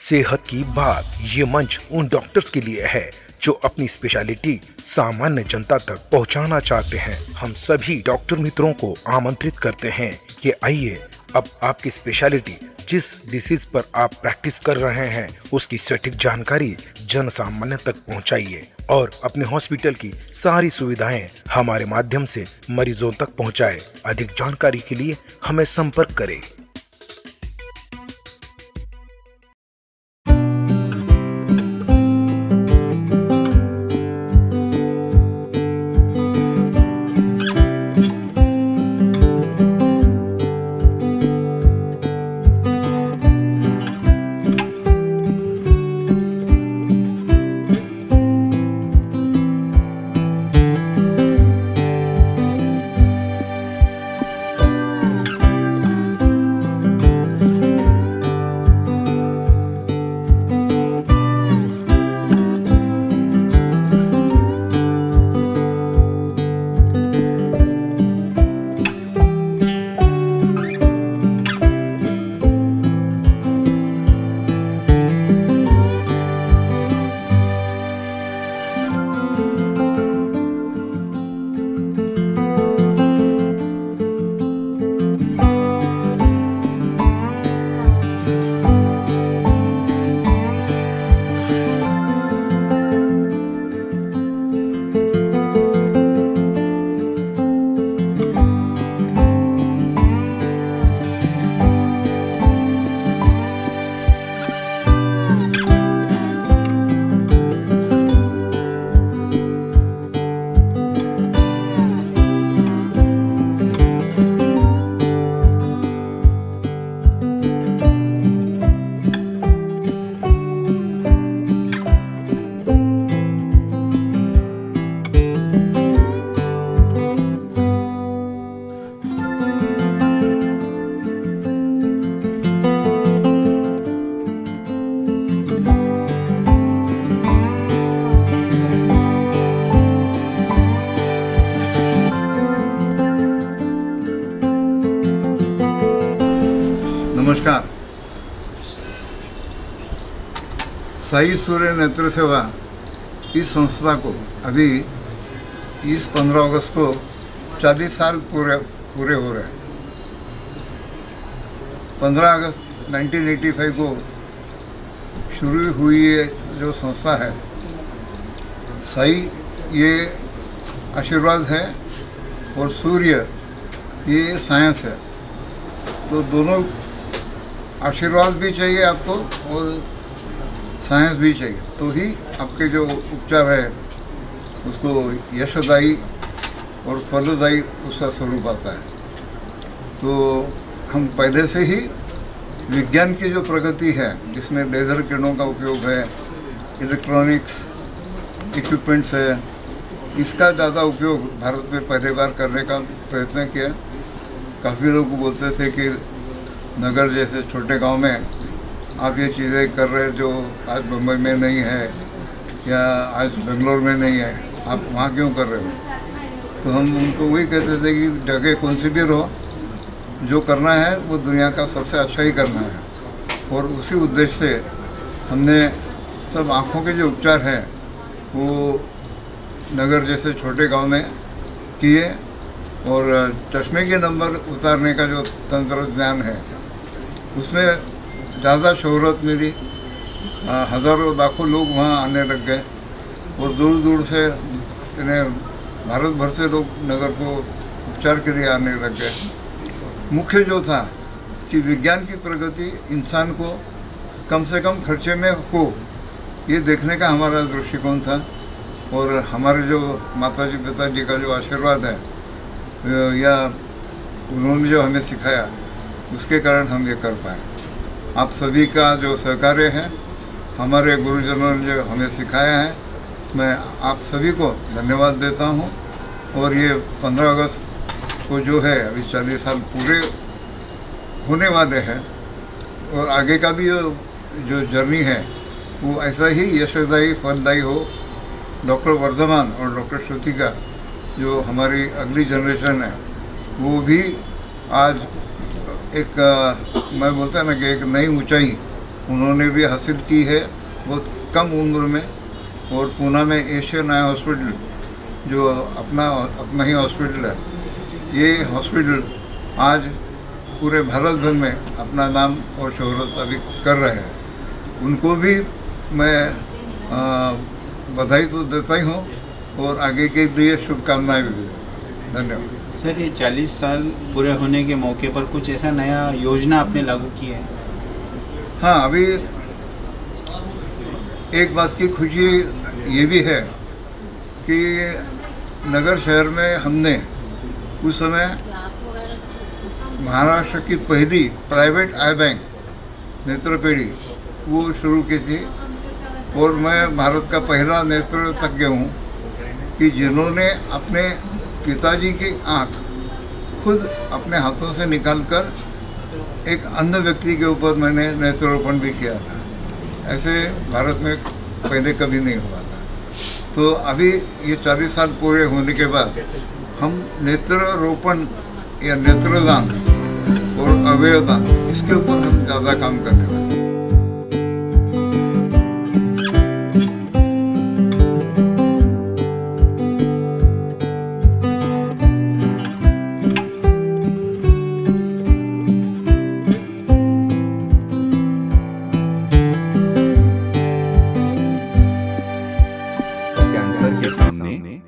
सेहत की बात। ये मंच उन डॉक्टर्स के लिए है जो अपनी स्पेशलिटी सामान्य जनता तक पहुंचाना चाहते हैं। हम सभी डॉक्टर मित्रों को आमंत्रित करते हैं कि आइए अब आपकी स्पेशलिटी जिस डिसीज पर आप प्रैक्टिस कर रहे हैं उसकी सटीक जानकारी जन सामान्य तक पहुंचाइए और अपने हॉस्पिटल की सारी सुविधाएं हमारे माध्यम से मरीजों तक पहुंचाएं। अधिक जानकारी के लिए हमें संपर्क करें। नमस्कार। साई सूर्य नेत्र सेवा इस संस्था को अभी इस 15 अगस्त को 40 साल पूरे हो रहे हैं। 15 अगस्त 1985 को शुरू हुई ये जो संस्था है साई, ये आशीर्वाद है और सूर्य ये साइंस है। तो दोनों आशीर्वाद भी चाहिए आपको और साइंस भी चाहिए, तो ही आपके जो उपचार है उसको यशदायी और फलदायी उसका स्वरूप आता है। तो हम पहले से ही विज्ञान की जो प्रगति है जिसमें लेज़र किरणों का उपयोग है, इलेक्ट्रॉनिक्स इक्विपमेंट्स है, इसका ज़्यादा उपयोग भारत में पहली बार करने का प्रयत्न किया। काफ़ी लोग बोलते थे कि नगर जैसे छोटे गांव में आप ये चीज़ें कर रहे जो आज बम्बई में नहीं है या आज बेंगलोर में नहीं है, आप वहाँ क्यों कर रहे हो। तो हम उनको वही कहते थे कि जगह कौन सी भी रहो, जो करना है वो दुनिया का सबसे अच्छा ही करना है। और उसी उद्देश्य से हमने सब आँखों के जो उपचार हैं वो नगर जैसे छोटे गांव में किए और चश्मे के नंबर उतारने का जो तंत्रज्ञान है उसमें ज़्यादा शोहरत मिली। हज़ारों लाखों लोग वहाँ आने लग गए और दूर दूर से इन्हें भारत भर से लोग नगर को उपचार के लिए आने लग गए। मुख्य जो था कि विज्ञान की प्रगति इंसान को कम से कम खर्चे में हो, ये देखने का हमारा दृष्टिकोण था। और हमारे जो माताजी पिताजी का जो आशीर्वाद है या उन्होंने जो हमें सिखाया उसके कारण हम ये कर पाए। आप सभी का जो सहकार्य है, हमारे गुरुजनों ने जो हमें सिखाया है, मैं आप सभी को धन्यवाद देता हूँ। और ये 15 अगस्त को जो है अभी 40 साल पूरे होने वाले हैं और आगे का भी जो जर्नी है वो ऐसा ही यशदायी फलदायी हो। डॉक्टर वर्धमान और डॉक्टर श्रुति का जो हमारी अगली जनरेशन है वो भी आज एक मैं बोलता है ना कि एक नई ऊंचाई उन्होंने भी हासिल की है बहुत कम उम्र में। और पूना में एशियन आई हॉस्पिटल जो अपना ही हॉस्पिटल है, ये हॉस्पिटल आज पूरे भारत भर में अपना नाम और शोहरत अभी कर रहे हैं। उनको भी मैं बधाई तो देता ही हूँ और आगे के लिए शुभकामनाएं भी देता हूँ। धन्यवाद। सर, ये 40 साल पूरे होने के मौके पर कुछ ऐसा नया योजना आपने लागू की है? हाँ, अभी एक बात की खुशी ये भी है कि नगर शहर में हमने उस समय महाराष्ट्र की पहली प्राइवेट आई बैंक नेत्रपेढ़ी वो शुरू की थी। और मैं भारत का पहला नेत्र तज्ञ हूँ कि जिन्होंने अपने पिताजी की आँख खुद अपने हाथों से निकालकर एक अंध व्यक्ति के ऊपर मैंने नेत्रोपण भी किया था। ऐसे भारत में पहले कभी नहीं हुआ था। तो अभी ये 40 साल पूरे होने के बाद हम नेत्रोपण या नेत्रदान और अवयवदान इसके ऊपर हम ज़्यादा काम करने वाले हैं।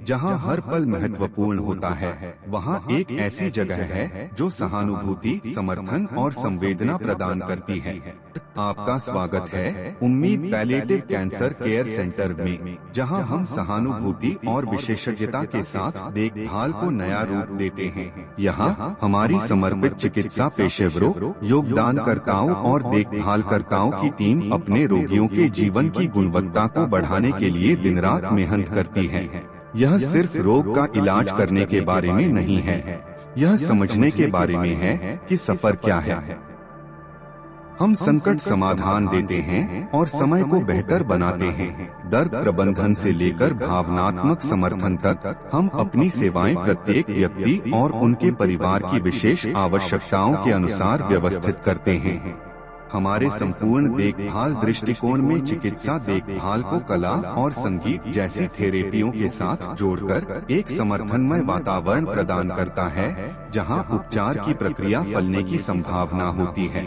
जहां हर पल महत्वपूर्ण होता है, वहां एक ऐसी जगह है जो सहानुभूति, समर्थन और संवेदना प्रदान करती है। आपका स्वागत है उम्मीद पैलिएटिव कैंसर केयर सेंटर में, जहां हम सहानुभूति और विशेषज्ञता के साथ देखभाल को नया रूप देते हैं। यहां हमारी समर्पित चिकित्सा पेशेवरों, योगदानकर्ताओं और देखभालकर्ताओं की टीम अपने रोगियों के जीवन की गुणवत्ता को बढ़ाने के लिए दिन रात मेहनत करती है। यह सिर्फ रोग का इलाज करने के बारे में नहीं है, यह समझने के बारे में है कि सफर क्या है। हम संकट समाधान देते हैं और समय को बेहतर बनाते हैं। दर्द प्रबंधन से लेकर भावनात्मक समर्थन तक हम अपनी सेवाएं प्रत्येक व्यक्ति और उनके परिवार की विशेष आवश्यकताओं के अनुसार व्यवस्थित करते हैं। हमारे संपूर्ण देखभाल दृष्टिकोण में चिकित्सा देखभाल को कला और संगीत जैसी थेरेपियों के साथ जोड़कर एक समर्थनमय वातावरण प्रदान करता है, जहां उपचार की प्रक्रिया फलने की संभावना होती है।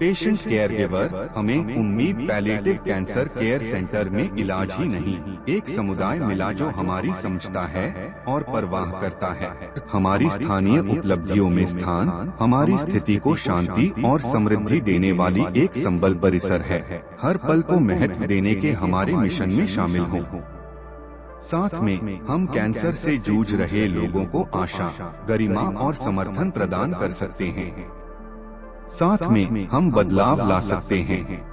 पेशेंट केयर गिवर हमें उम्मीद पैलिएटिव कैंसर केयर सेंटर में इलाज ही नहीं, एक समुदाय मिला जो हमारी समझता है और परवाह करता है। हमारी स्थानीय उपलब्धियों में स्थान हमारी स्थिति को शांति और समृद्धि देने वाली एक संबल परिसर है। हर पल को महत्व देने के हमारे मिशन में शामिल हों। साथ में हम कैंसर से जूझ रहे लोगों को आशा, गरिमा और समर्थन प्रदान कर सकते हैं। साथ में हम बदलाव ला सकते हैं।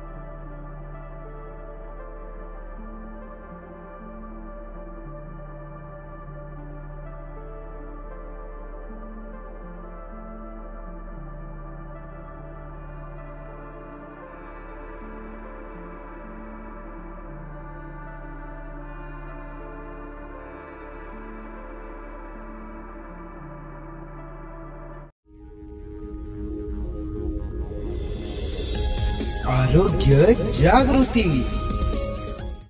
आरोग्य जागृती।